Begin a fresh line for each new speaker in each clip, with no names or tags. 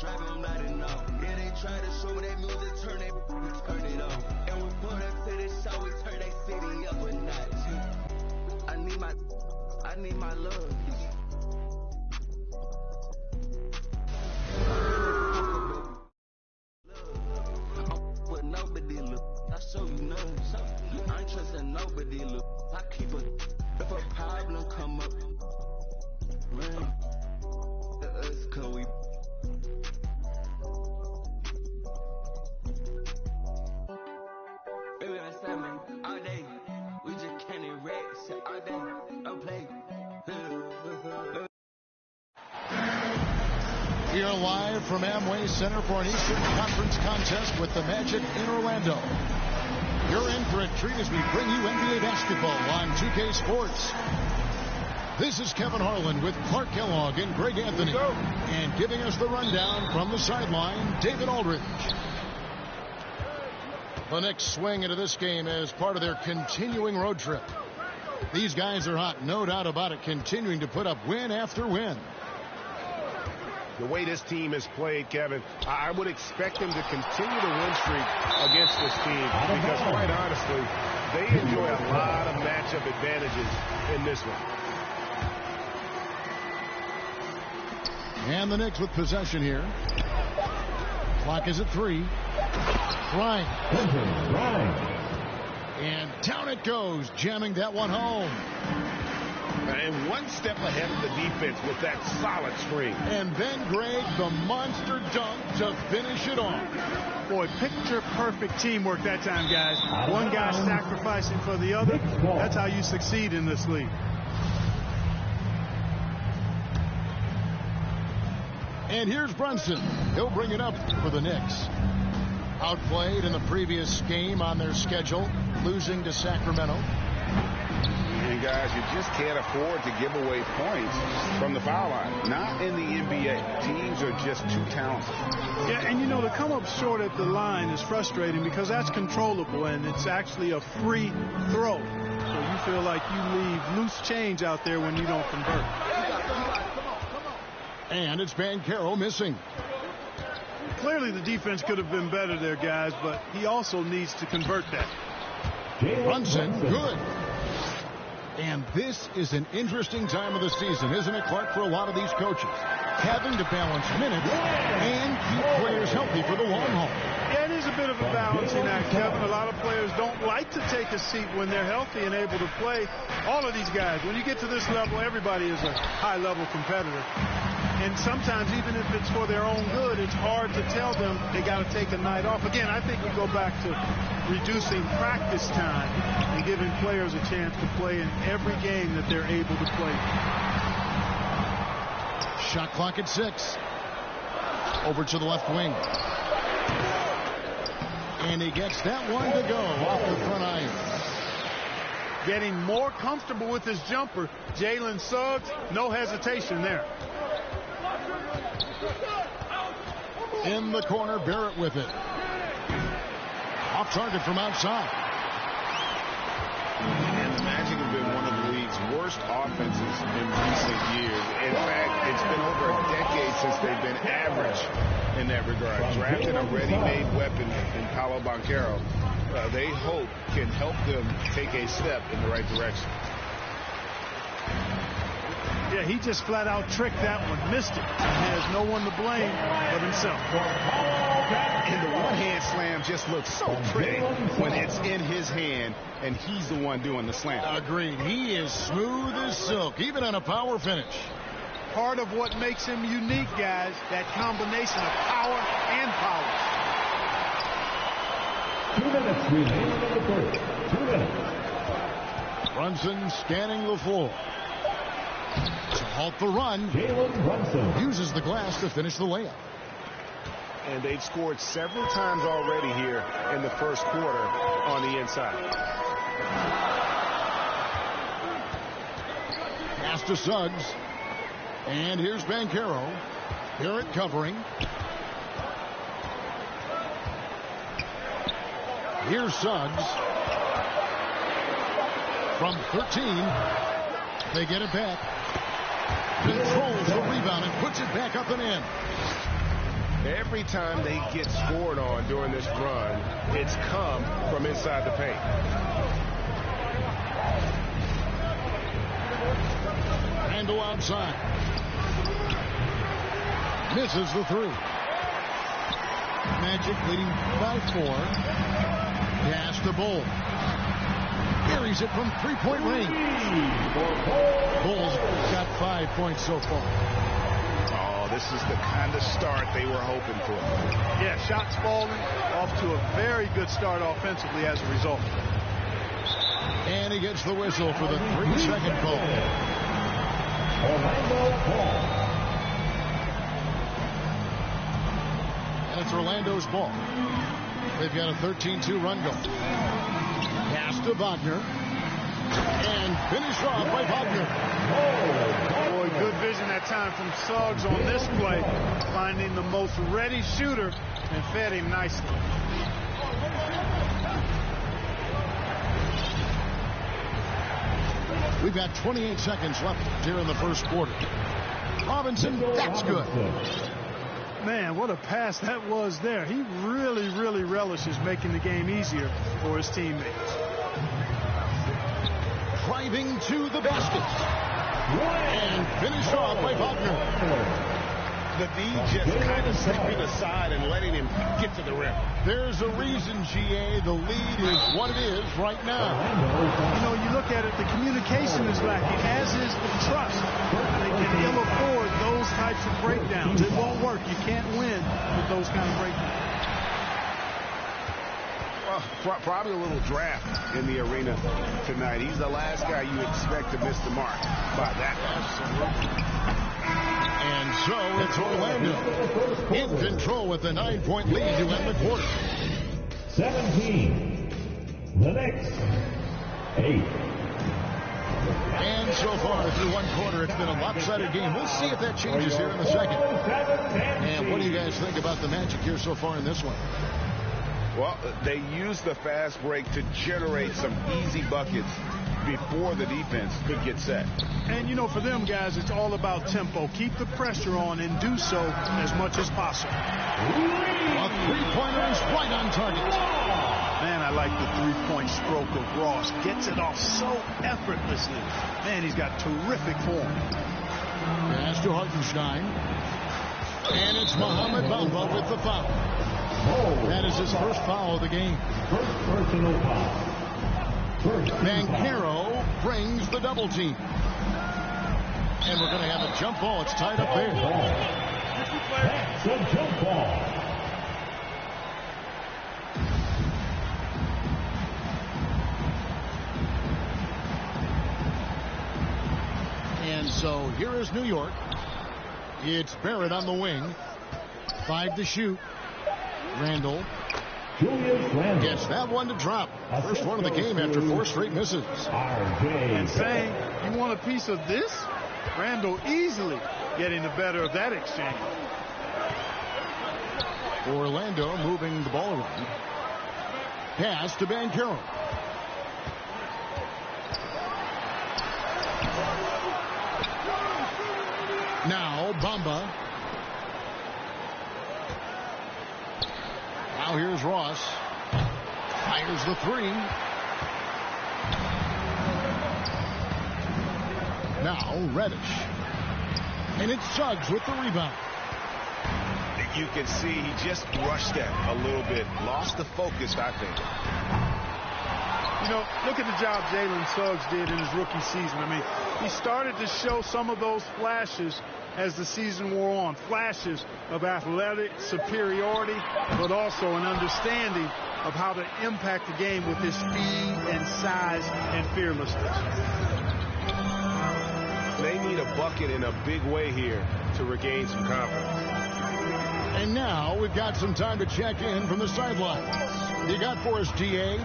Strapping blood and all. Yeah, they try to show me that music, turn it up. And we put up to this show, we turn that city up a notch. I need my love. But nobody look. I show you none. I ain't trusting nobody look. I keep a. If a problem come up, run. Us cause we. Baby, I'm 7 all day. We just can't erect all day. Don't play.
We are live from Amway Center for an Eastern Conference contest with the Magic in Orlando. You're in for a treat as we bring you NBA basketball on 2K Sports. This is Kevin Harlan with Clark Kellogg and Greg Anthony. And giving us the rundown from the sideline, David Aldridge. The next swing into this game is part of their continuing road trip. These guys are hot, no doubt about it, continuing to put up win after win.
The way this team has played, Kevin, I would expect them to continue the win streak against this team because, quite honestly, they enjoy a lot of matchup advantages in this one.
And the Knicks with possession here. Clock is at 3. Bryant. And down it goes, jamming that one home.
And one step ahead of the defense with that solid screen.
And then, Greg, the monster dunk to finish it off.
Boy, picture-perfect teamwork that time, guys. One guy sacrificing for the other. That's how you succeed in this league.
And here's Brunson. He'll bring it up for the Knicks. Outplayed in the previous game on their schedule, losing to Sacramento.
And guys, you just can't afford to give away points from the foul line. Not in the NBA. Teams are just too talented.
Yeah, and you know, to come up short at the line is frustrating because that's controllable and it's actually a free throw. So you feel like you leave loose change out there when you don't convert.
And it's Banchero missing.
Clearly the defense could have been better there, guys, but he also needs to convert that.
Brunson, good. And this is an interesting time of the season, isn't it, Clark, for a lot of these coaches? Having to balance minutes and keep players healthy for the long haul.
Yeah, it is a bit of a balancing act, Kevin. A lot of players don't like to take a seat when they're healthy and able to play. All of these guys, when you get to this level, everybody is a high-level competitor. And sometimes, even if it's for their own good, it's hard to tell them they got to take a night off. Again, I think we go back to reducing practice time and giving players a chance to play in every game that they're able to play.
Shot clock at 6. Over to the left wing. And he gets that one to go off the front iron.
Getting more comfortable with his jumper. Jalen Suggs, no hesitation there.
In the corner, Barrett with it. Off target from outside.
And the Magic have been one of the league's worst offenses in recent years. In fact, it's been over a decade since they've been average in that regard. Drafting a ready-made weapon in Paolo Banchero, they hope can help them take a step in the right direction.
Yeah, he just flat out tricked that one, missed it. He has no one to blame but himself.
And the one-hand slam just looks so pretty when it's in his hand and he's the one doing the slam.
Agreed. He is smooth as silk, even on a power finish.
Part of what makes him unique, guys, that combination of power and power.
2 minutes remaining in the first. 2 minutes.
Brunson scanning the floor. To halt the run,
Brunson
uses the glass to finish the layup.
And they've scored several times already here in the first quarter on the inside.
Pass to Suggs. And here's Banchero. Barrett covering. Here's Suggs. From 13. They get it back. Controls the rebound and puts it back up and in.
Every time they get scored on during this run, it's come from inside the paint.
Randle outside. Misses the three. Magic leading by 4. Pass to Bull. Carries it from three-point range. Bull's got 5 points so far.
Oh, this is the kind of start they were hoping for.
Yeah, shots falling, off to a very good start offensively as a result.
And he gets the whistle for the 3-second call. And it's Orlando's ball. They've got a 13-2 run going. Pass to Wagner. And finish off by Wagner.
Boy, good vision that time from Suggs on this play. Finding the most ready shooter and fed him nicely.
We've got 28 seconds left here in the first quarter. Robinson, that's good.
Man, what a pass that was there. He really, really relishes making the game easier for his teammates.
Driving to the basket. And finished off by Wagner.
The D just kind of stepping aside and letting him get to the rim.
There's a reason, GA, the lead is what it is right now.
You know, you look at it, the communication is lacking, as is the trust. They can ill afford those types of breakdowns. It won't work. You can't win with those kind of breakdowns.
Well, probably a little draft in the arena tonight. He's the last guy you expect to miss the mark by that much.
And so it's Orlando in control with a 9-point lead to end the quarter.
17. The next 8.
And so far through one quarter, it's been a lopsided game. We'll see if that changes here in the second. And what do you guys think about the Magic here so far in this one?
Well, they used the fast break to generate some easy buckets before the defense could get set.
And, you know, for them guys, it's all about tempo. Keep the pressure on and do so as much as possible.
A three-pointer is right on target.
Man, I like the three-point stroke of Ross. Gets it off so effortlessly. Man, he's got terrific form.
Pass to Hartenstein. And it's Mohamed Bamba with the foul. That is his first foul of the game.
First personal foul.
Banchero brings the double team. And we're going to have a jump ball. It's tied up there.
That's a jump ball.
And so here is New York. It's Barrett on the wing. 5 to shoot. Randle gets that one to drop. First one of the game after 4 straight misses.
And saying, you want a piece of this? Randle easily getting the better of that exchange.
Orlando moving the ball around. Pass to Banchero. Now Bamba. Now here's Ross. Fires the 3. Now Reddish. And it's Suggs with the rebound.
You can see he just rushed that a little bit. Lost the focus, I think.
You know, look at the job Jalen Suggs did in his rookie season. I mean, he started to show some of those flashes as the season wore on. Flashes of athletic superiority, but also an understanding of how to impact the game with his speed and size and fearlessness.
They need a bucket in a big way here to regain some confidence.
And now we've got some time to check in from the sidelines. You got for us, GA?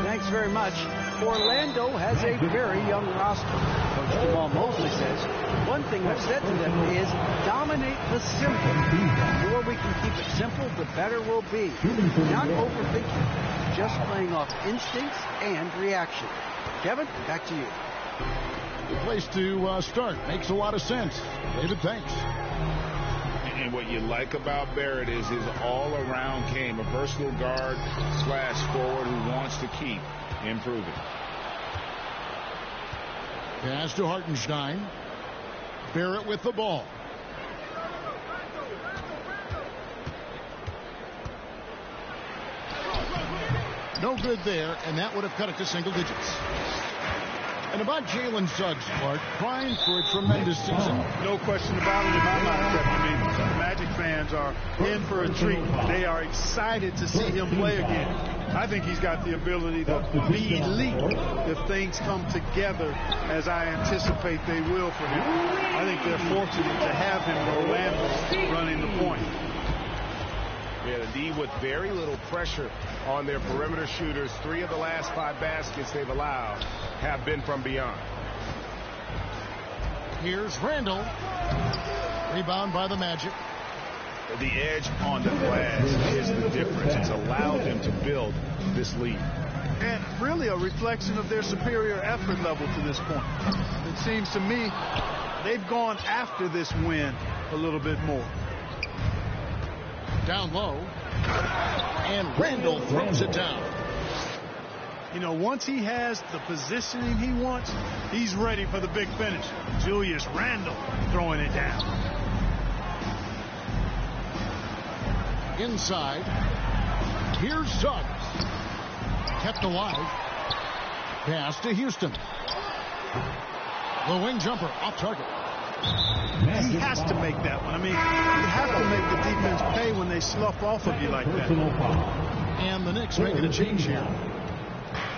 Thanks very much. Orlando has a very young roster. Coach Jamal Mosley says, one thing I've said to them is dominate the simple. The more we can keep it simple, the better we'll be. Not overthinking, just playing off instincts and reaction. Kevin, back to you.
Good place to start. Makes a lot of sense. David, thanks.
And what you like about Barrett is his all-around game, a versatile guard / forward who wants to keep improving.
Pass to Hartenstein. Barrett with the ball. No good there, and that would have cut it to single digits. And about Jalen Suggs, Clark, primed for a tremendous season.
No question about it in my mind, Kevin. I mean, the Magic fans are in for a treat. They are excited to see him play again. I think he's got the ability to be elite if things come together as I anticipate they will for him. I think they're fortunate to have him in Orlando running the point.
Yeah, the D with very little pressure on their perimeter shooters. 3 of the last 5 baskets they've allowed have been from beyond.
Here's Randall. Rebound by the Magic.
The edge on the glass is the difference. It's allowed them to build this lead.
And really a reflection of their superior effort level to this point. It seems to me they've gone after this win a little bit more.
Down low. And Randall throws it down.
You know, once he has the positioning he wants, he's ready for the big finish. Julius Randle throwing it down.
Inside. Here's Suggs. Kept alive. Pass to Houston. The wing jumper off target.
He has to make that one. I mean, you have to make the defense pay when they slough off of you like that.
And the Knicks making a change here.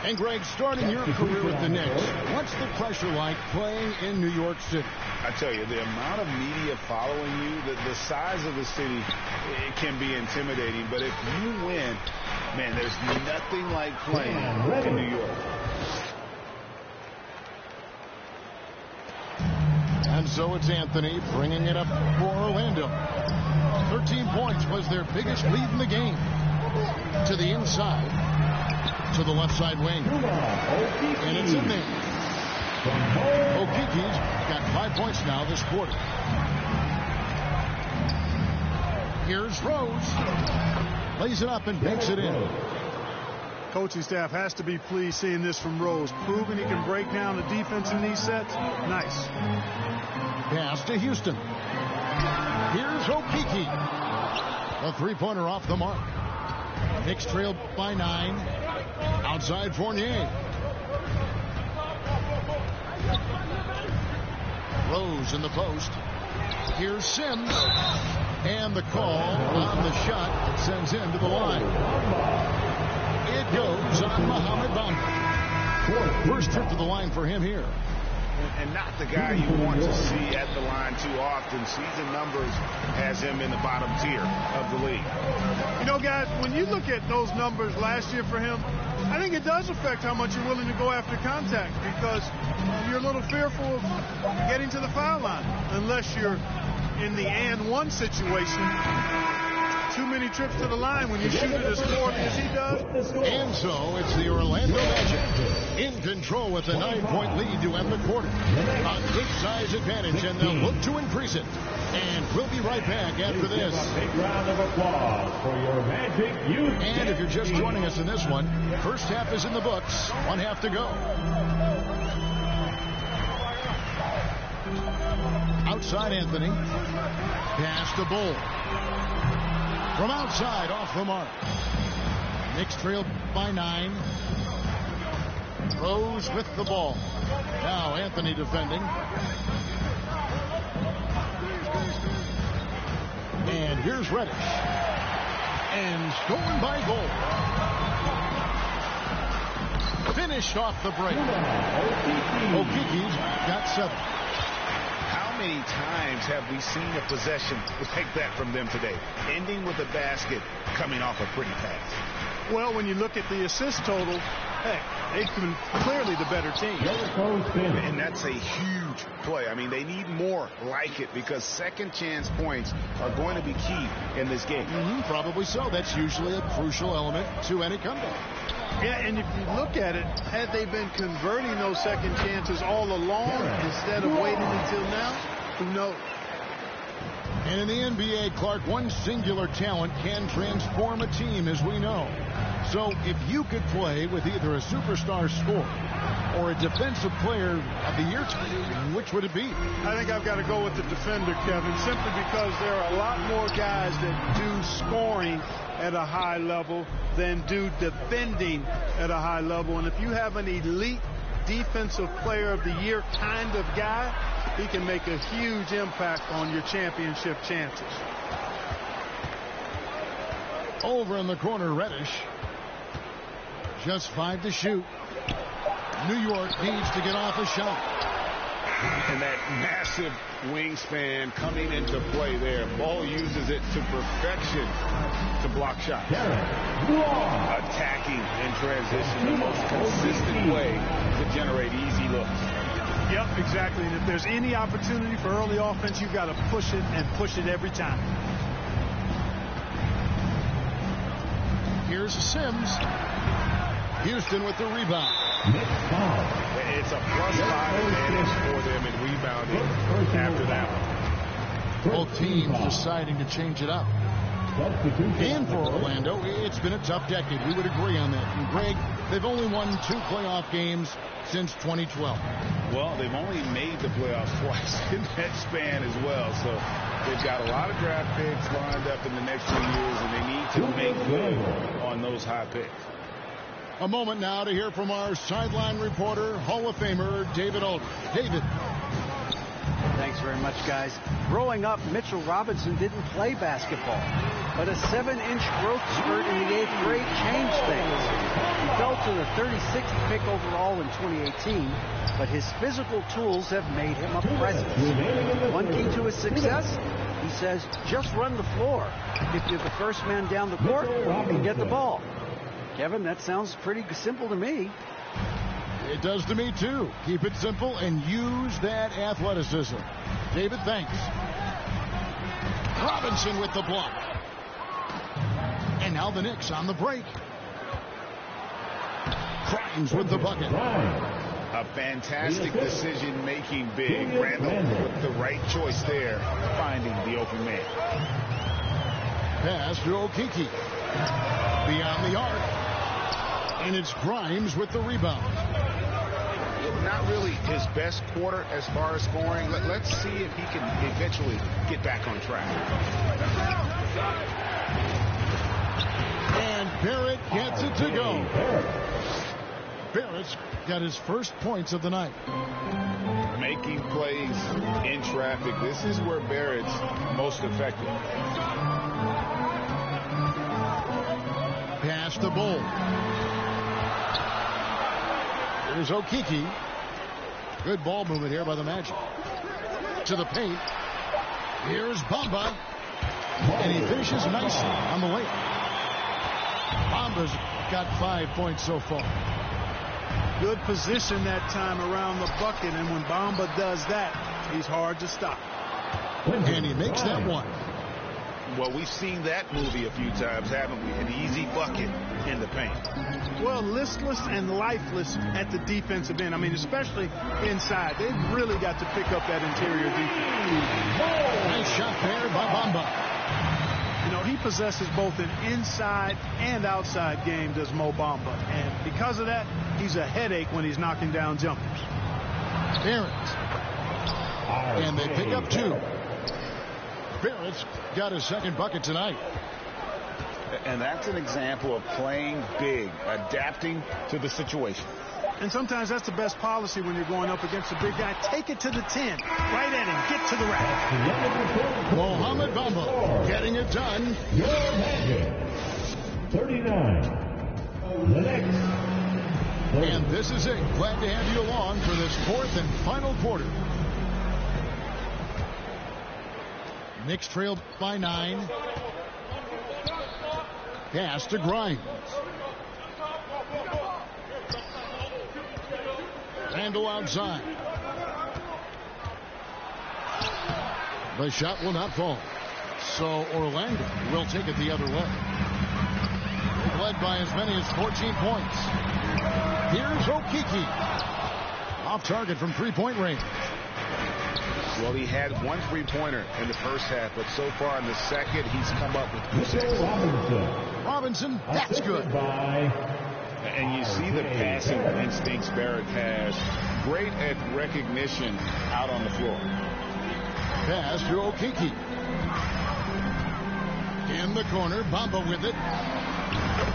And Greg, starting your career with the Knicks, what's the pressure like playing in New York City?
I tell you, the amount of media following you, the size of the city, it can be intimidating. But if you win, man, there's nothing like playing in New York.
And so it's Anthony bringing it up for Orlando. 13 points was their biggest lead in the game. To the inside. To the left side wing. And it's in there. Okiki's got 5 points now this quarter. Here's Rose. Lays it up and banks it in.
Coaching staff has to be pleased seeing this from Rose. Proving he can break down the defense in these sets. Nice.
Pass to Houston. Here's Okiki. A three-pointer off the mark. Knicks trail by 9. Outside Fournier. Rose in the post. Here's Sims. And the call on the shot that sends him to the line. It goes on Mohamed Bamba. First trip to the line for him here.
And not the guy you want to see at the line too often. Season numbers has him in the bottom tier of the league.
You know, guys, when you look at those numbers last year for him, I think it does affect how much you're willing to go after contact, because you're a little fearful of getting to the foul line unless you're in the and one situation. Too many trips to the line when you shoot it as poorly as he does.
And so it's the Orlando Magic in control with a 9-point lead to end the quarter. A good size advantage, and they'll look to increase it. And we'll be right back after this.
Big round of applause for your Magic Youth.
And if you're just joining us in this one, first half is in the books. 1 half to go. Outside Anthony. Pass to Bull. From outside, off the mark. Knicks trail by 9. Rose with the ball. Now Anthony defending. And here's Reddish. And stolen by Gold. Finished off the break. Okiki's got 7.
How many times have we seen a possession like that from them today? Ending with a basket, coming off a pretty pass.
Well, when you look at the assist total, hey, they've been clearly the better team.
And that's a huge play. I mean, they need more like it, because second chance points are going to be key in this game.
Probably so. That's usually a crucial element to any comeback.
Yeah, and if you look at it, had they been converting those second chances all along instead of waiting until now, who knows?
And in the NBA, Clark, one singular talent can transform a team, as we know. So if you could play with either a superstar scorer or a defensive player of the year, which would it be?
I think I've got to go with the defender, Kevin, simply because there are a lot more guys that do scoring at a high level than do defending at a high level. And if you have an elite defensive player of the year kind of guy, he can make a huge impact on your championship chances.
Over in the corner, Reddish. Just 5 to shoot. New York needs to get off a shot.
And that massive wingspan coming into play there. Ball uses it to perfection to block shots. Attacking in transition, the most consistent way to generate easy looks.
Yep, exactly. And if there's any opportunity for early offense, you've got to push it and push it every time.
Here's Sims. Houston with the rebound.
It's a +5 advantage for them in rebounding after that one.
Both teams deciding to change it up. And for Orlando, it's been a tough decade. We would agree on that. And Greg, they've only won 2 playoff games since 2012.
Well, they've only made the playoffs twice in that span as well. So they've got a lot of draft picks lined up in the next few years, and they need to make good on those high picks.
A moment now to hear from our sideline reporter, Hall of Famer David Aldridge. David.
Thanks very much, guys. Growing up, Mitchell Robinson didn't play basketball, but a 7-inch growth spurt in the 8th grade changed things. He fell to the 36th pick overall in 2018, but his physical tools have made him a presence. One key to his success, he says, just run the floor. If you're the first man down the court, you can get the ball. Kevin, that sounds pretty simple to me.
It does to me, too. Keep it simple and use that athleticism. David, thanks. Robinson with the block. And now the Knicks on the break. Grimes with the bucket.
A fantastic decision-making big. Randall with the right choice there, finding the open man.
Pass to Okeke. Beyond the arc. And it's Grimes with the rebound.
Not really his best quarter as far as scoring. Let's see if he can eventually get back on track.
And Barrett gets it to go. Barrett's got his first points of the night.
Making plays in traffic. This is where Barrett's most effective.
Pass the Bull. Here's Okeke. Good ball movement here by the Magic. To the paint. Here's Bamba. And he finishes nicely on the layup. Bamba's got 5 points so far.
Good position that time around the bucket, and when Bamba does that, he's hard to stop.
And he makes that one.
Well, we've seen that movie a few times, haven't we? An easy bucket in the paint.
Well, listless and lifeless at the defensive end. I mean, especially inside. They've really got to pick up that interior defense.
Nice shot there by Bamba.
You know, he possesses both an inside and outside game, does Mo Bamba. And because of that, he's a headache when he's knocking down jumpers.
Barrett. And they pick up 2. Barrett's got his second bucket tonight.
And that's an example of playing big, adapting to the situation.
And sometimes that's the best policy when you're going up against a big guy. Take it to the 10. Right at him. Get to the rack.
Mohamed Bamba getting it done.
39. The next.
And this is it. Glad to have you along for this 4th and final quarter. Knicks trailed by 9. Pass to Grimes. Randall outside. The shot will not fall. So Orlando will take it the other way. They've led by as many as 14 points. Here's Okeke. Off target from 3-point range.
Well, he had 1 3-pointer in the first half, but so far in the second, he's come up with 6.
Robinson, that's good.
And you see the passing instincts Barrett has. Great at recognition out on the floor.
Pass to Okeke. In the corner, Bamba with it.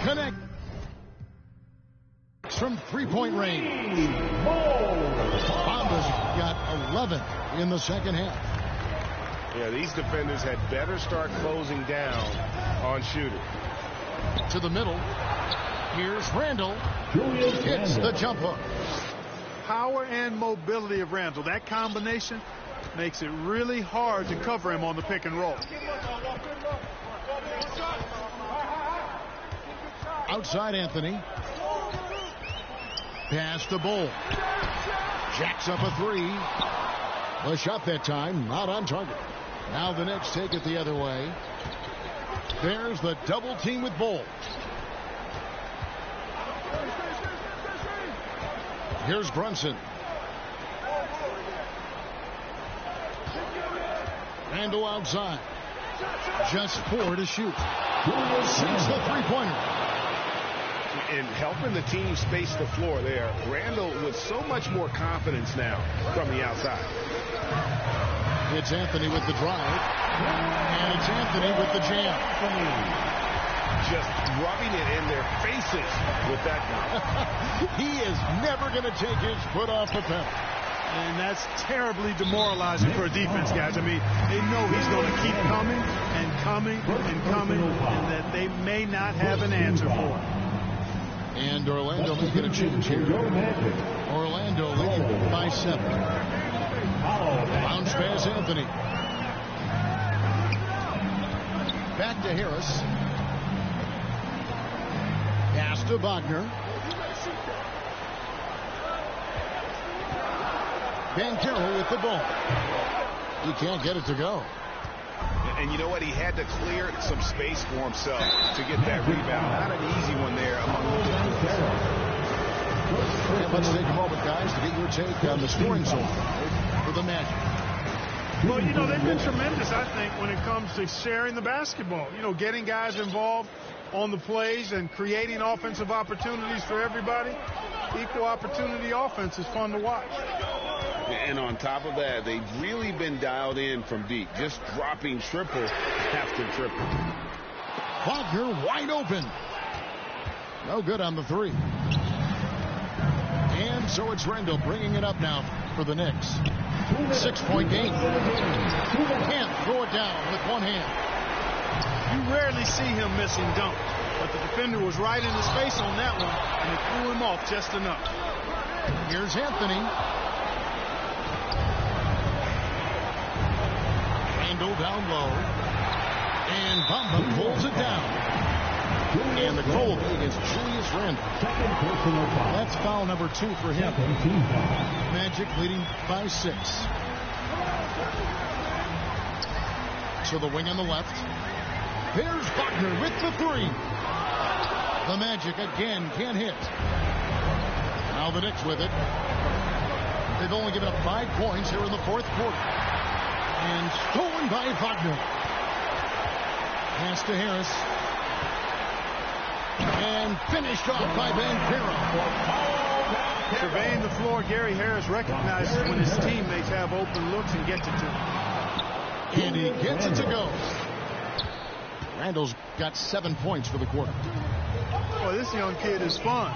Connect. From 3-point range. Bamba's got 11 in the second half.
Yeah, these defenders had better start closing down on shooting.
To the middle. Here's Randall. Hits the jump hook.
Power and mobility of Randall. That combination makes it really hard to cover him on the pick and roll.
Outside Anthony. Pass to Bull. Jacks up a 3. The shot that time not on target. Now the Knicks take it the other way. There's the double team with Bull. Here's Brunson. Randall outside. Just 4 to shoot. Sinks the 3-pointer.
And helping the team space the floor there. Randall with so much more confidence now from the outside.
It's Anthony with the drive. And it's Anthony with the jam.
Just rubbing it in their faces with that one.
He is never going to take his foot off the pedal.
And that's terribly demoralizing for a defense, guys. I mean, they know he's going to keep coming and coming and coming, and that they may not have an answer for it.
And Orlando making a change here. Orlando leading by 7. Bounce pass Anthony. Back to Harris. Pass to Wagner. Van Carroll with the ball. He can't get it to go.
And you know what? He had to clear some space for himself to get that rebound. Not an easy one there among the defenders.
And let's take a moment, guys, to get your take on the scoring zone for the Magic.
Well, you know, they've been tremendous, I think, when it comes to sharing the basketball. You know, getting guys involved on the plays and creating offensive opportunities for everybody. Equal opportunity offense is fun to watch.
And on top of that, they've really been dialed in from deep, just dropping triple after triple.
Wagner wide open. No good on the 3. And so it's Randall bringing it up now for the Knicks. 6-point game. Can't throw it down with one hand.
You rarely see him missing dunks, but the defender was right in his face on that one, and it threw him off just enough.
Here's Anthony. Randall down low. And Bamba pulls it down. And the call against Julius Randall. That's foul number 2 for him. Magic leading by 6. So the wing on the left. There's Wagner with the 3. The Magic again can't hit. Now the Knicks with it. They've only given up 5 points here in the 4th quarter. And stolen by Wagner. Pass to Harris. And finished off by Van Carroll.
Surveying the floor, Gary Harris recognizes when his teammates have open looks and gets it to him.
And he gets it to go. Randall's got 7 points for the quarter.
Boy, this young kid is fun.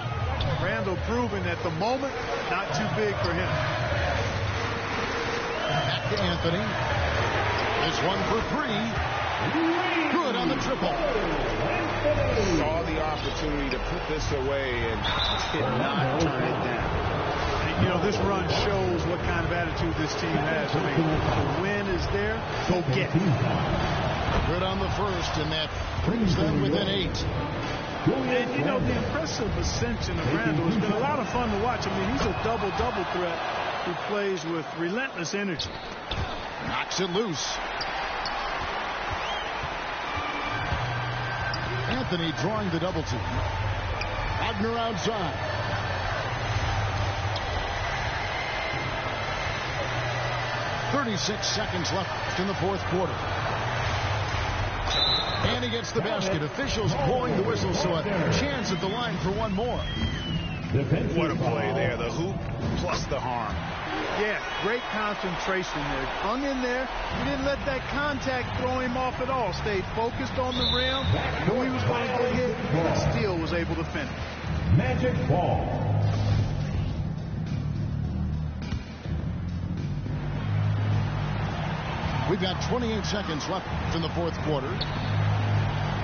Randall proving at the moment, not too big for him.
Back to Anthony. This one for 3. Good on the triple.
Saw the opportunity to put this away and did not turn it down.
And, you know, this run shows what kind of attitude this team has. I mean, the win is there, go get it.
Good on the first, and that brings them within 8.
And, you know, the impressive ascension of Randall has been a lot of fun to watch. I mean, he's a double-double threat who plays with relentless energy.
Knocks it loose. Anthony drawing the double team. Wagner outside. 36 seconds left in the fourth quarter. And he gets the basket. Officials blowing the whistle, so a chance at the line for one more.
What a play there. The hoop plus the harm.
Yeah, great concentration there. Hung in there. He didn't let that contact throw him off at all. Stayed focused on the rim. Knew he was going to get hit, but still was able to finish.
Magic ball.
We've got 28 seconds left in the fourth quarter.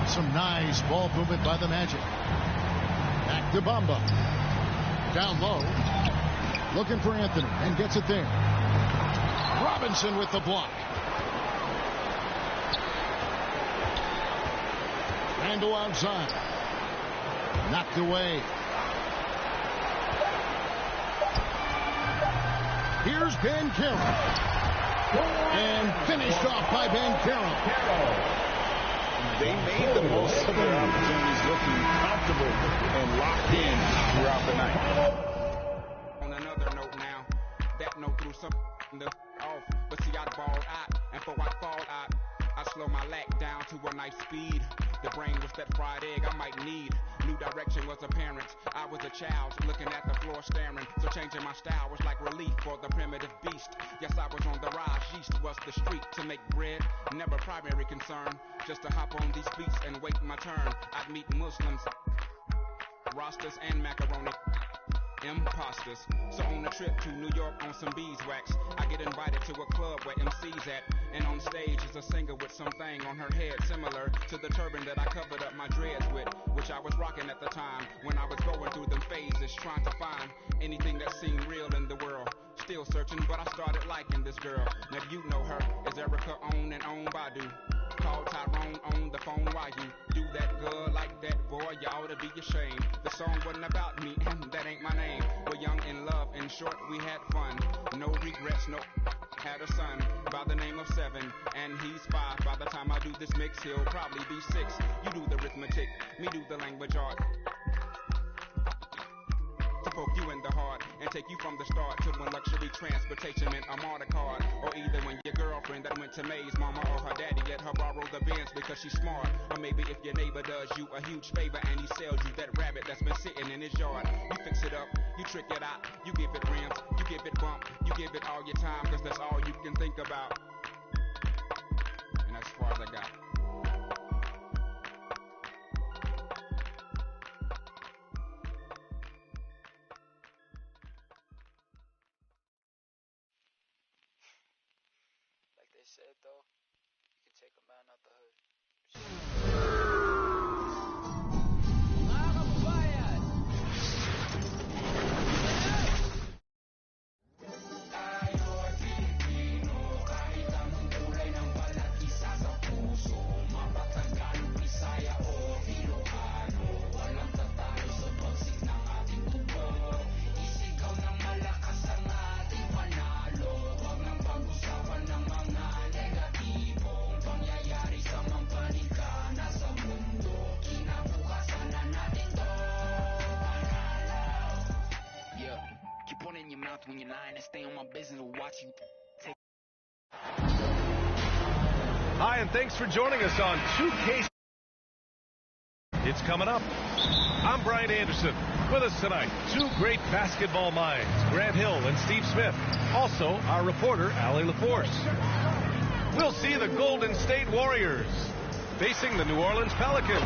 Some nice ball movement by the Magic. Back to Bamba. Down low. Looking for Anthony and gets it there. Robinson with the block. Randall outside. Knocked away. Here's Ben Carroll. And finished off by Ben Carroll.
They made the most of their opportunities, looking comfortable and locked in throughout the night.
On another note now, that note threw something off, but see I balled out, and before I fall out, I slow my lack down to a nice speed. The brain was that fried egg I might need. New direction was apparent. I was a child looking at the floor staring. So changing my style was like relief for the primitive beast. Yes, I was on the rise. Yeast was the street to make bread. Never primary concern. Just to hop on these beats and wait my turn. I'd meet Muslims, Rastas and macaroni. Imposters. So on a trip to New York on some beeswax, I get invited to a club where MC's at, and on stage is a singer with something on her head similar to the turban that I covered up my dreads with, which I was rocking at the time when I was going through them phases trying to find anything that seemed real in the world. Still searching, but I started liking this girl. Now you know her as Erica on and on Badu. Call Tyrone on the phone. Why you do that good like that, boy? You ought to be ashamed. The song wasn't about me, and that ain't my name. We're young in love, in short, we had fun. No regrets, no. Had a son by the name of 7, and he's 5. By the time I do this mix, he'll probably be 6. You do the arithmetic, me do the language art. To poke you in the heart and take you from the start to when luxury transportation meant a MARTA card, or either when your girlfriend that went to May's mama or her daddy let her borrow the Benz because she's smart, or maybe if your neighbor does you a huge favor and he sells you that rabbit that's been sitting in his yard. You fix it up, you trick it out, you give it rims, you give it bump, you give it all your time because that's all you can think about. And that's as far as I got.
Said though, you can take a man out the hood.
When you're lying and stay on my business, will watch you take.
Hi, and thanks for joining us on 2K. It's coming up. I'm Brian Anderson. With us tonight, two great basketball minds, Grant Hill and Steve Smith. Also, our reporter, Allie LaForce. We'll see the Golden State Warriors facing the New Orleans Pelicans.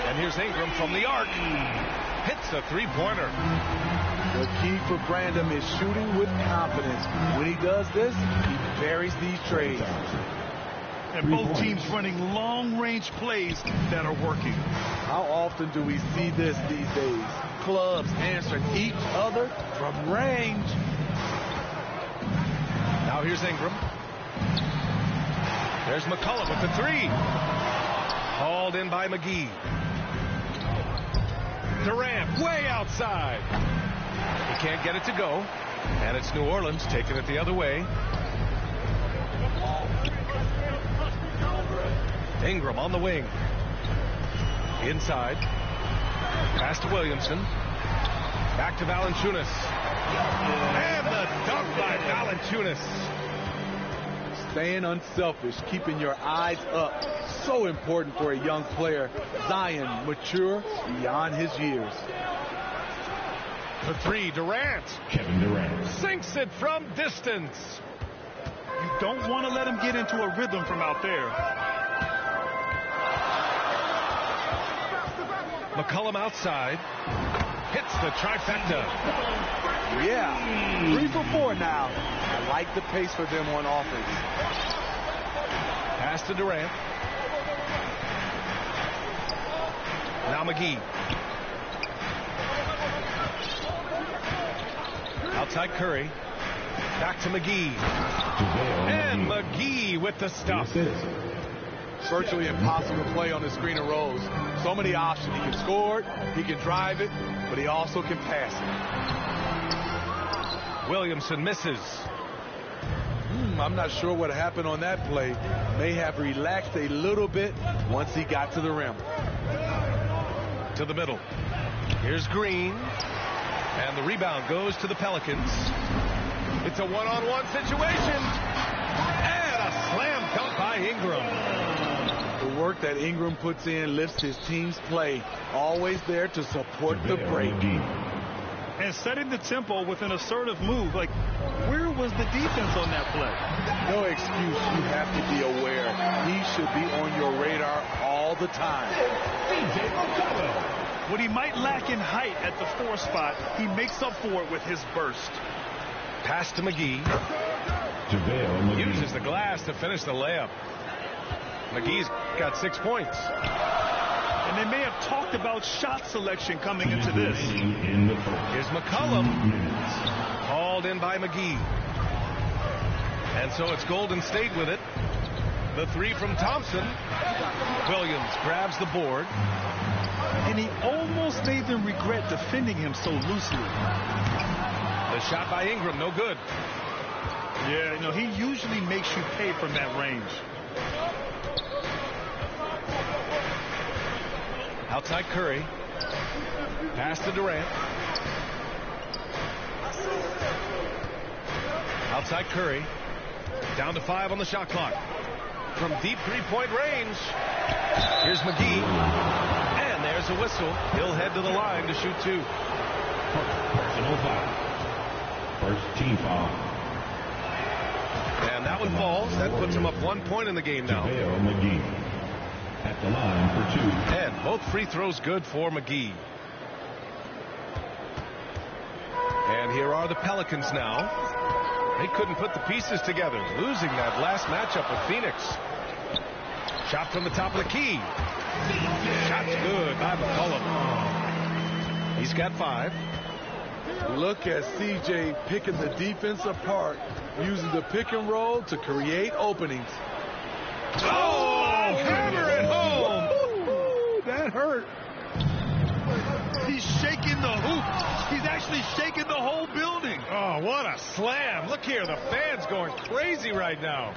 And here's Ingram from the arc. Hits a three-pointer.
The key for Brandon is shooting with confidence. When he does this, he buries these trades.
And both teams running long-range plays that are working.
How often do we see this these days? Clubs answering each other from range.
Now here's Ingram. There's McCollum with the three. Hauled in by McGee. Durant way outside. He can't get it to go. And it's New Orleans taking it the other way. Ingram on the wing. Inside. Pass to Williamson. Back to Valanciunas. And the dunk by Valanciunas.
Staying unselfish, keeping your eyes up. So important for a young player. Zion, mature beyond his years.
The three, Durant.
Kevin Durant.
Sinks it from distance.
You don't want to let him get into a rhythm from out there.
McCollum outside. Hits the trifecta.
Yeah, 3 for 4 now. I like the pace for them on offense.
Pass to Durant. Now McGee. Outside Curry. Back to McGee. And McGee with the stuff.
Virtually impossible to play on the screen and rolls. So many options. He can score it, he can drive it, but he also can pass it.
Williamson misses.
I'm not sure what happened on that play. May have relaxed a little bit once he got to the rim.
To the middle. Here's Green. And the rebound goes to the Pelicans. It's a one-on-one situation. And a slam dunk by Ingram.
The work that Ingram puts in lifts his team's play. Always there to support the break.
And setting the tempo with an assertive move. Like, where was the defense on that play?
No excuse. You have to be aware. He should be on your radar all the time.
What he might lack in height at the 4 spot, he makes up for it with his burst.
Pass to McGee. Uses the glass to finish the layup. McGee's got 6 points.
And they may have talked about shot selection coming into this.
Here's McCollum. Hauled in by McGee. And so it's Golden State with it. The three from Thompson. Williams grabs the board.
And he almost made them regret defending him so loosely.
The shot by Ingram, no good.
Yeah, you know, he usually makes you pay from that range.
Outside Curry. Pass to Durant. Outside Curry. Down to 5 on the shot clock. From deep three-point range. Here's McGee. And there's a whistle. He'll head to the line to shoot 2.
Personal foul. First team foul.
And that one falls. That puts him up 1 point in the game now.
McGee at the line for 2.
And both free throws good for McGee. And here are the Pelicans now. They couldn't put the pieces together, losing that last matchup with Phoenix. Shot from the top of the key. Shot's good by McCollum. He's got 5.
Look at CJ picking the defense apart, using the pick and roll to create openings.
Oh, hammer it home.
Ooh, that hurt.
He's shaking the hoop. He's actually shaking the whole building.
Oh, what a slam. Look here, the fans going crazy right now.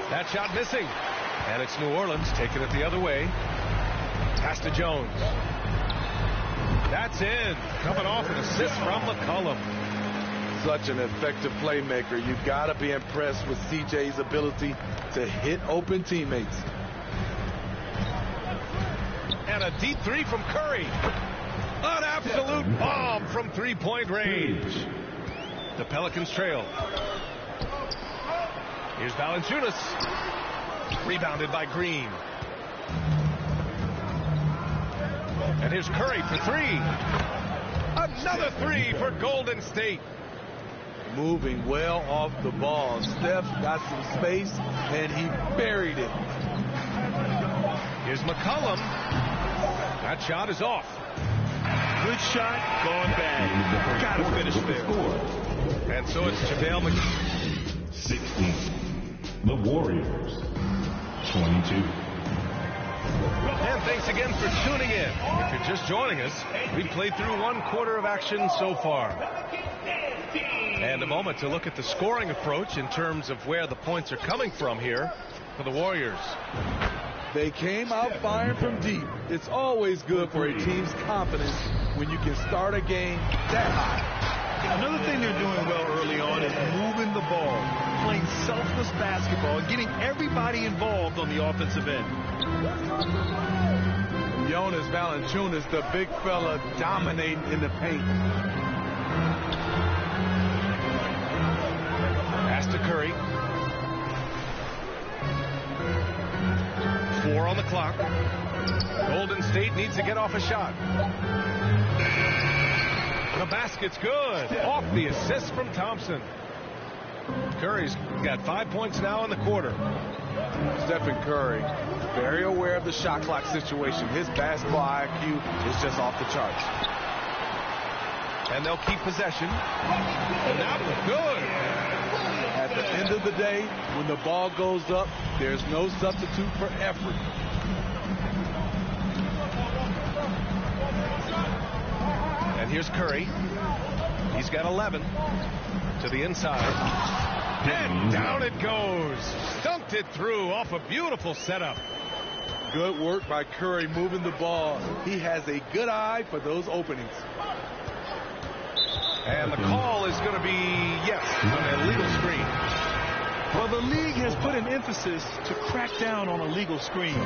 That shot missing. And it's New Orleans taking it the other way. Pass to Jones. That's in. Coming off an assist from McCollum.
Such an effective playmaker. You've got to be impressed with CJ's ability to hit open teammates.
And a deep 3 from Curry. An absolute bomb from three-point range. The Pelicans trail. Here's Valanciunas. Rebounded by Green. And here's Curry for three. Another three for Golden State.
Moving well off the ball. Steph got some space, and he buried it.
Here's McCollum. That shot is off.
Good shot, gone bad. Got to finish there.
And so it's JaVale McGee.
16. The Warriors. 22.
And thanks again for tuning in. If you're just joining us, we've played through 1 quarter of action so far. And a moment to look at the scoring approach in terms of where the points are coming from here for the Warriors.
They came out firing from deep. It's always good for a team's confidence when you can start a game that high.
Another thing they're doing well early on is moving the ball, playing selfless basketball, and getting everybody involved on the offensive end.
Jonas Valanciunas, the big fella, dominating in the paint.
Pass to Curry. 4 on the clock. Golden State needs to get off a shot. The basket's good. Off the assist from Thompson. Curry's got 5 points now in the quarter.
Stephen Curry, very aware of the shot clock situation. His basketball IQ is just off the charts.
And they'll keep possession. And that was good.
At the end of the day, when the ball goes up, there's no substitute for effort.
And here's Curry. He's got 11 to the inside. And down it goes. Dunked it through off a beautiful setup.
Good work by Curry moving the ball. He has a good eye for those openings.
And the call is going to be, yes, an illegal screen.
Well, the league has put an emphasis to crack down on illegal screens.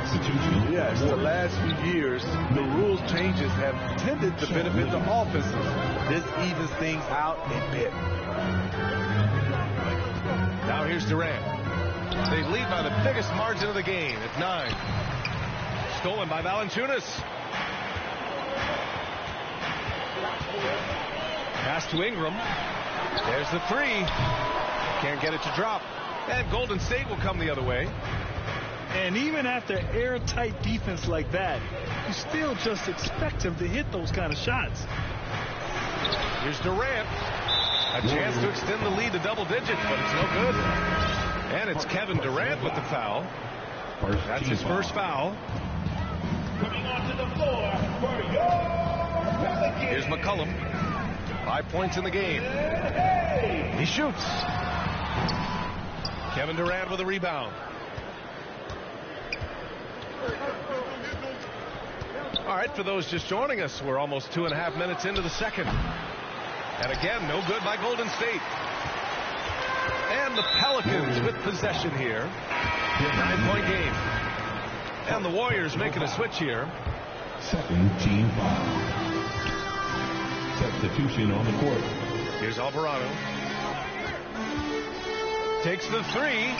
Yes, the last few years, the rules changes have tended to benefit the offenses. This evens things out a bit.
Now here's Durant. They lead by the biggest margin of the game at 9. Stolen by Valanciunas. Pass to Ingram. There's the three. Can't get it to drop. And Golden State will come the other way.
And even after airtight defense like that, you still just expect him to hit those kind of shots.
Here's Durant. A chance to extend the lead to double digits, but it's no good. And it's Kevin Durant with the foul. That's his first foul.
Coming onto the floor for your
Here's McCollum. 5 points in the game. He shoots. Kevin Durant with a rebound. All right, for those just joining us, we're almost 2.5 minutes into the second. And again, no good by Golden State. And the Pelicans with possession here. 9-point game. And the Warriors making a switch here.
second team foul. Substitution on the court.
Here's Alvarado. Takes the three.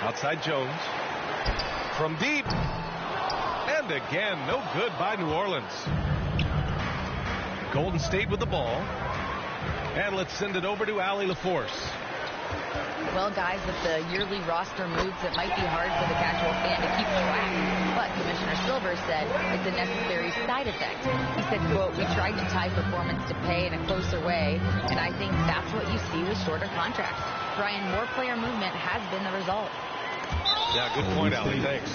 Outside Jones. From deep. And again, no good by New Orleans. Golden State with the ball. And let's send it over to Allie LaForce.
Well, guys, with the yearly roster moves, it might be hard for the casual fan to keep track. But Commissioner Silver said it's a necessary side effect. He said, quote, "We tried to tie performance to pay in a closer way, and I think that's what you see with shorter contracts." Brian, more player movement has been the result.
Yeah, good point, Allie. Thanks.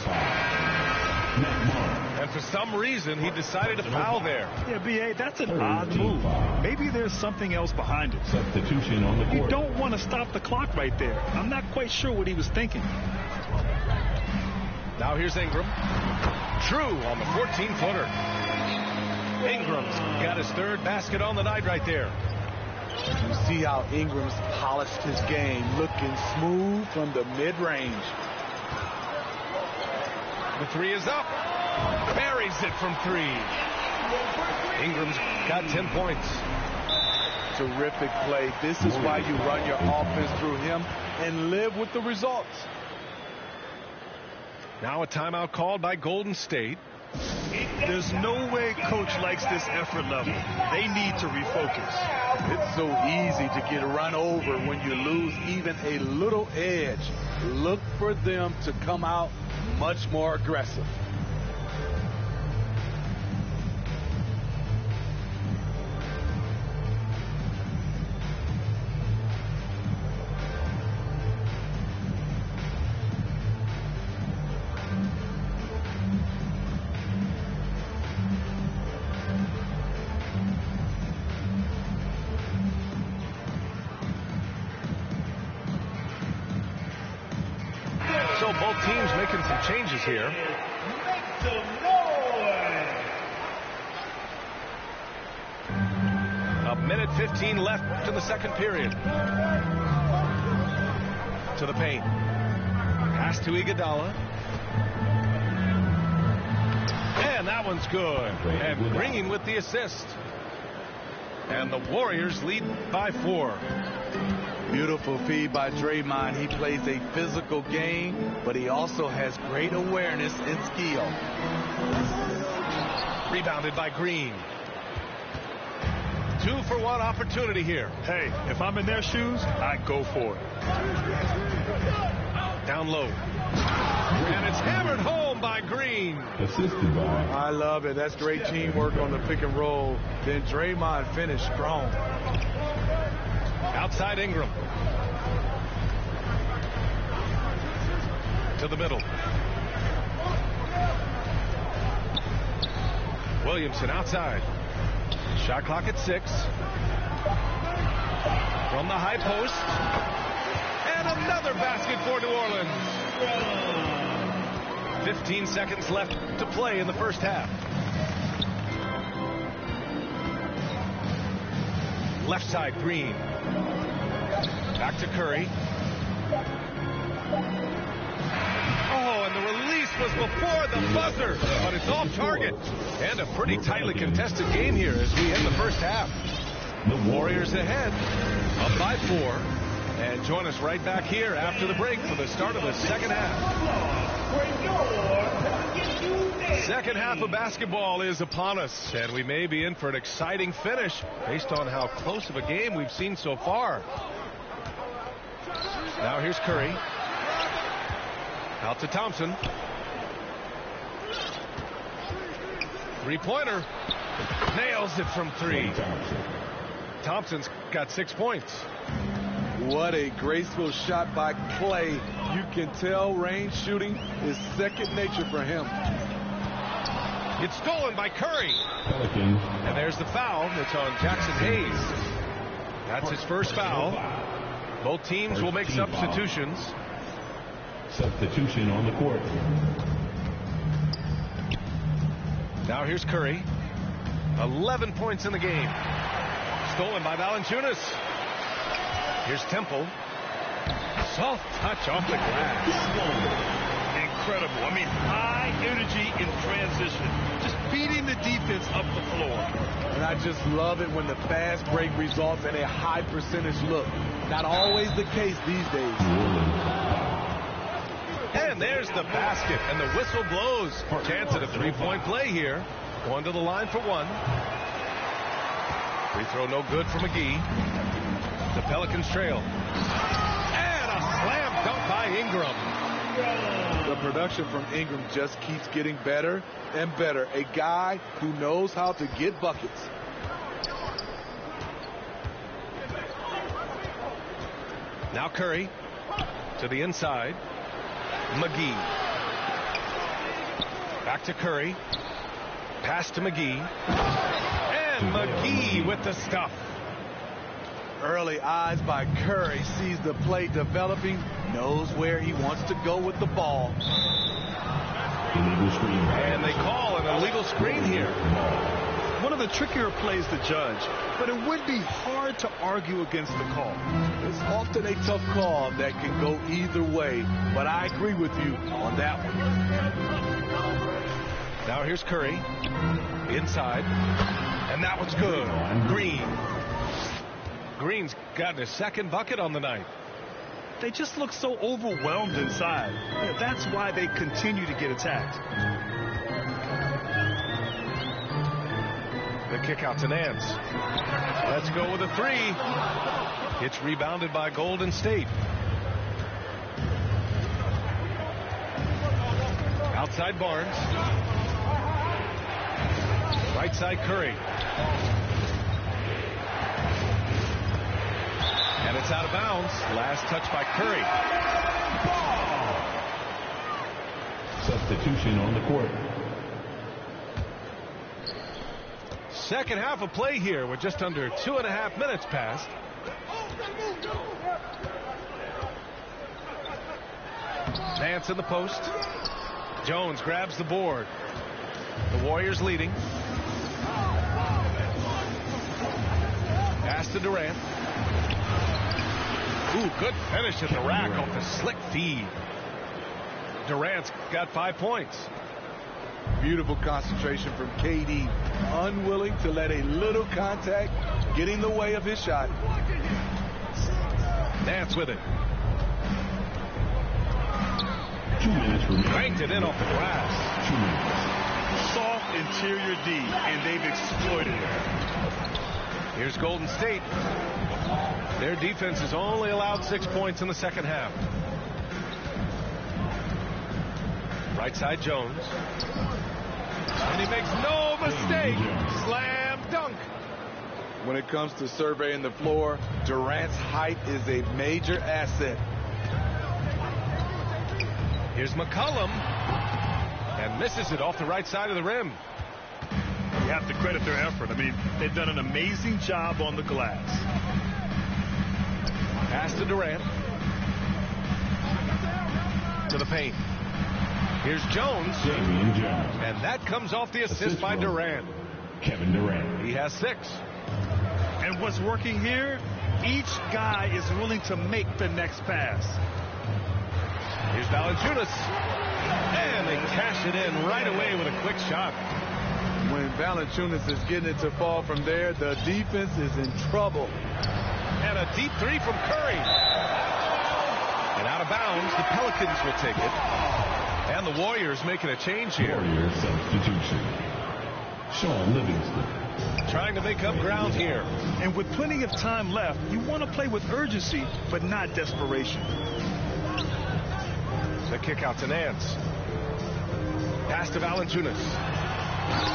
And for some reason, he decided to foul there.
Yeah, B.A., that's an odd move. Maybe there's something else behind it.
Substitution on the court.
You don't want to stop the clock right there. I'm not quite sure what he was thinking.
Now here's Ingram. True on the 14-footer. Ingram's got his third basket on the night right there.
You see how Ingram's polished his game, looking smooth from the mid-range.
The three is up. Buries it from three. Ingram's got 10 points.
Terrific play. This is why you run your offense through him and live with the results.
Now a timeout called by Golden State.
There's no way coach likes this effort level. They need to refocus.
It's so easy to get run over when you lose even a little edge. Look for them to come out much more aggressive.
So both teams making some changes here. A minute 15 left to the second period. To the paint. Pass to Iguodala. And that one's good. And Green with the assist. And the Warriors lead by 4.
Beautiful feed by Draymond. He plays a physical game, but he also has great awareness and skill.
Rebounded by Green. 2-for-1 opportunity here.
Hey, if I'm in their shoes, I'd go for it.
Down low. And it's hammered home by Green.
Assisted by.
I love it. That's great teamwork on the pick and roll. Then Draymond finished strong.
Outside Ingram. To the middle. Williamson outside. Shot clock at 6. From the high post. And another basket for New Orleans. 15 seconds left to play in the first half. Left side, Green. Back to Curry. Oh, and the release was before the buzzer, but it's off target. And a pretty tightly contested game here as we end the first half. The Warriors ahead, up by 4. And join us right back here after the break for the start of the second half. Second half of basketball is upon us, and we may be in for an exciting finish based on how close of a game we've seen so far. Now here's Curry. Out to Thompson. Three-pointer. Nails it from 3. Thompson's got 6 points.
What a graceful shot by Clay. You can tell range shooting is second nature for him.
It's stolen by Curry. And there's the foul. It's on Jackson Hayes. That's his first foul. Both teams will make substitutions.
Substitution on the court.
Now here's Curry. 11 points in the game. Stolen by Valanciunas. Here's Temple. Soft touch off the glass.
Incredible. I mean, high energy in transition. Just beating the defense up the floor.
And I just love it when the fast break results in a high percentage look. Not always the case these days.
And there's the basket, and the whistle blows. Chance at a three-point play here. Going to the line for 1. Free throw no good for McGee. The Pelicans trail. And a slam dunk by Ingram.
The production from Ingram just keeps getting better and better. A guy who knows how to get buckets.
Now Curry to the inside. McGee. Back to Curry. Pass to McGee. And McGee with the stuff.
Early eyes by Curry, sees the play developing, knows where he wants to go with the ball.
And they call an illegal screen here.
One of the trickier plays to judge, but it would be hard to argue against the call.
It's often a tough call that can go either way, but I agree with you on that one.
Now here's Curry. Inside. And that one's good. Green. Green's gotten his second bucket on the night.
They just look so overwhelmed inside. That's why they continue to get attacked.
The kick out to Nance. Let's go with a three. It's rebounded by Golden State. Outside Barnes. Right side Curry. And it's out of bounds. Last touch by Curry.
Substitution on the court.
Second half of play here with just under 2.5 minutes passed. Nance in the post. Jones grabs the board. The Warriors leading. Pass to Durant. Ooh, good finish at the rack off the slick feed. Durant's got 5 points.
Beautiful concentration from KD. Unwilling to let a little contact get in the way of his shot.
Nance with it.
2 minutes remaining.
Cranked it in off the glass.
2 minutes.
Soft interior D, and they've exploited it.
Here's Golden State. Their defense has only allowed 6 points in the second half. Right side Jones. And he makes no mistake. Slam dunk.
When it comes to surveying the floor, Durant's height is a major asset.
Here's McCollum. And misses it off the right side of the rim.
You have to credit their effort. I mean, they've done an amazing job on the glass.
Pass to Durant. To the paint. Here's Jones. And that comes off the assist by Durant.
Kevin Durant.
He has 6.
And what's working here, each guy is willing to make the next pass.
Here's Valanciunas. And they cash it in right away with a quick shot.
When Valanciunas is getting it to fall from there, the defense is in trouble.
And a deep three from Curry. And out of bounds, the Pelicans will take it. And the Warriors making a change here.
Warrior substitution. Sean Livingston.
Trying to make up ground here.
And with plenty of time left, you want to play with urgency, but not desperation.
The kick out to Nance. Pass to Valanciunas.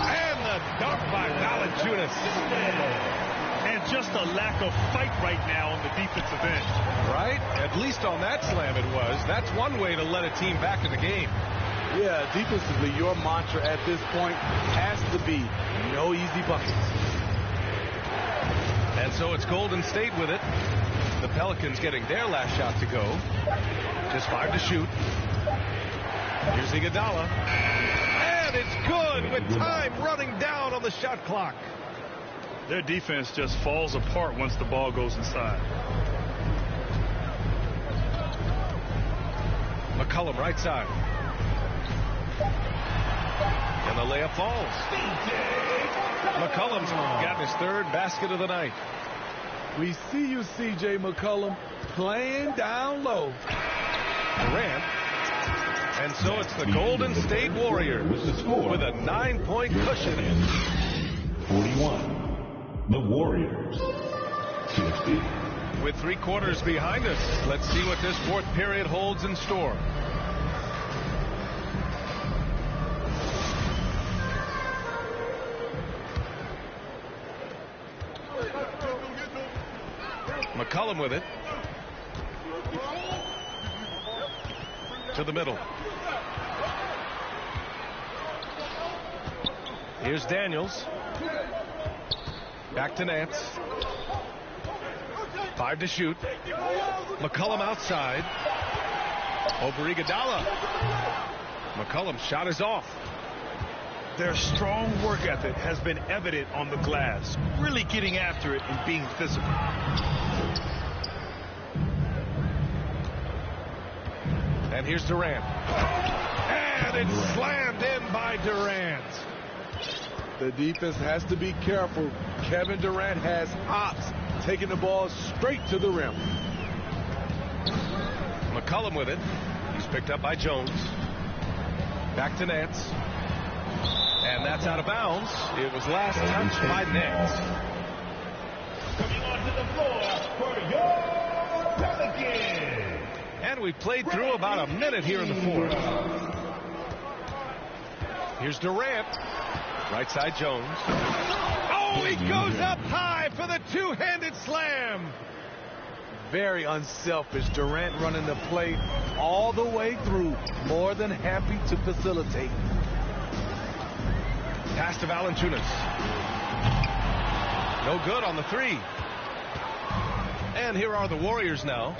And the dunk by Valanciunas.
And just a lack of fight right now on the defensive end.
Right? At least on that slam it was. That's one way to let a team back in the game.
Yeah, defensively, your mantra at this point has to be no easy buckets.
And so it's Golden State with it. The Pelicans getting their last shot to go. Just 5 to shoot. Here's Iguodala. And it's good with time running down on the shot clock.
Their defense just falls apart once the ball goes inside.
McCollum right side. And the layup falls. McCollum's gotten his 3rd basket of the night.
We see you, C.J. McCollum, playing down low.
Durant. And so it's the Golden State Warriors with a 9-point cushion.
41. The Warriors. 60.
With 3 quarters behind us, let's see what this 4th period holds in store. McCollum with it. To the middle. Here's Daniels. Back to Nance. 5 to shoot. McCollum outside. Over Iguodala. McCollum's shot is off.
Their strong work ethic has been evident on the glass, really getting after it and being physical.
And here's Durant. And it's slammed in by Durant.
The defense has to be careful. Kevin Durant has hops, taking the ball straight to the rim.
McCollum with it. He's picked up by Jones. Back to Nance.
And that's out of bounds. It was last touched by Nets.
Coming onto the floor for your Pelicans.
And we played through about a minute here in the fourth. Here's Durant. Right side Jones. Oh, he goes up high for the two-handed slam.
Very unselfish. Durant running the play all the way through. More than happy to facilitate.
Pass to Valanciunas. No good on the three. And here are the Warriors now.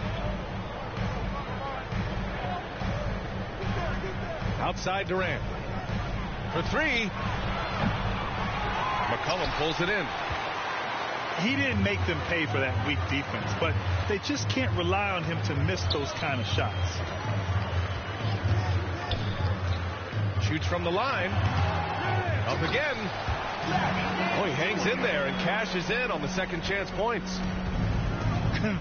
Outside Durant. For three. McCollum pulls it in.
He didn't make them pay for that weak defense, but they just can't rely on him to miss those kind of shots.
Shoots from the line. Up again. Oh, he hangs in there and cashes in on the second chance points.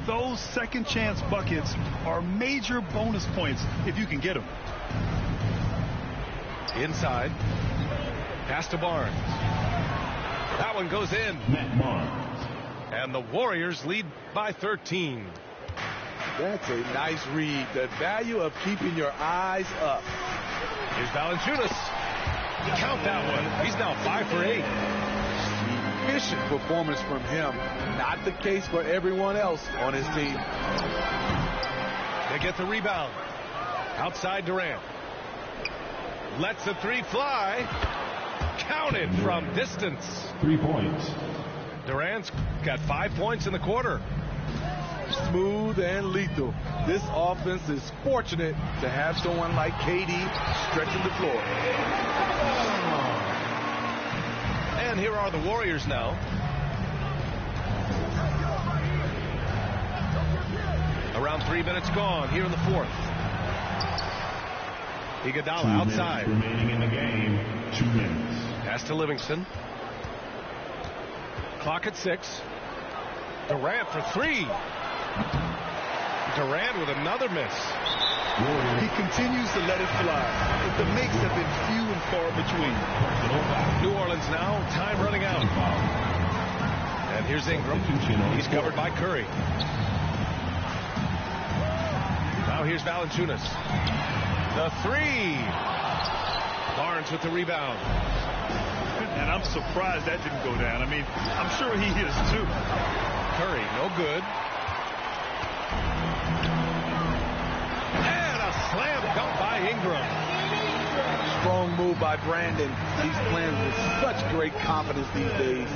Those second chance buckets are major bonus points if you can get them.
Inside. Pass to Barnes. That one goes in.
Matt Barnes.
And the Warriors lead by 13.
That's a nice read. The value of keeping your eyes up.
Here's Valanciunas. Count that one. He's now 5 for 8.
Efficient performance from him. Not the case for everyone else on his team.
They get the rebound. Outside Durant. Lets the three fly. Counted from distance.
3 points.
Durant's got 5 points in the quarter.
Smooth and lethal. This offense is fortunate to have someone like KD stretching the floor.
And here are the Warriors now. Around 3 minutes gone here in the fourth. Iguodala outside.
Remaining in the game. 2 minutes.
Pass to Livingston. Clock at 6. Durant for three. Durant with another miss.
He continues to let it fly. The makes have been few and far between.
New Orleans now, time running out. And here's Ingram. He's covered by Curry. Now here's Valanciunas. The three. Barnes with the rebound.
And I'm surprised that didn't go down. I mean, I'm sure he is too.
Curry, no good. And a slam dunk by Ingram.
Strong move by Brandon. He's playing with such great confidence these days.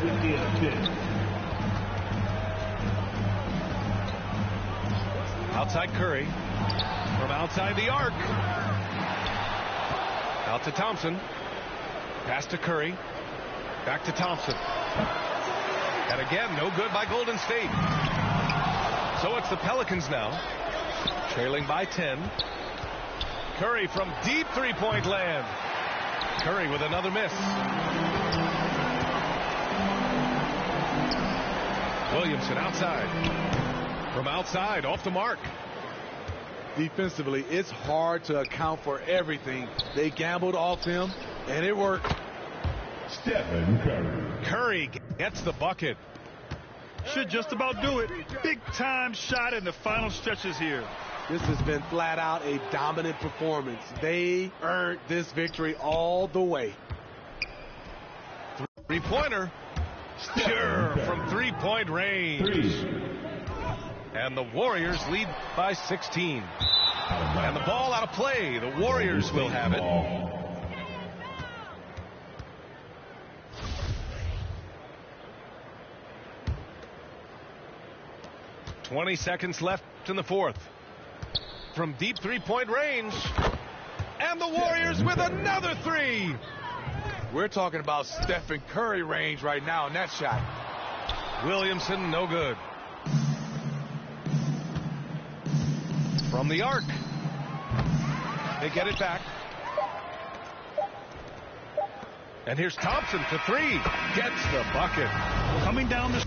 Outside Curry. From outside the arc. Out to Thompson. Pass to Curry. Back to Thompson. And again, no good by Golden State. So it's the Pelicans now. Trailing by 10. Curry from deep three-point land. Curry with another miss. Williamson outside. From outside, off the mark.
Defensively, it's hard to account for everything. They gambled off him, and it worked.
Stephen Curry.
Curry gets the bucket.
Should just about do it. Big time shot in the final stretches here.
This has been flat out a dominant performance. They earned this victory all the way.
Three-pointer. Sure, from three-point range. And the Warriors lead by 16. And the ball out of play. The Warriors will have it. 20 seconds left in the fourth. From deep three-point range. And the Warriors with another three.
We're talking about Stephen Curry range right now in that shot.
Williamson, no good. From the arc. They get it back. And here's Thompson for three. Gets the bucket.
Coming down the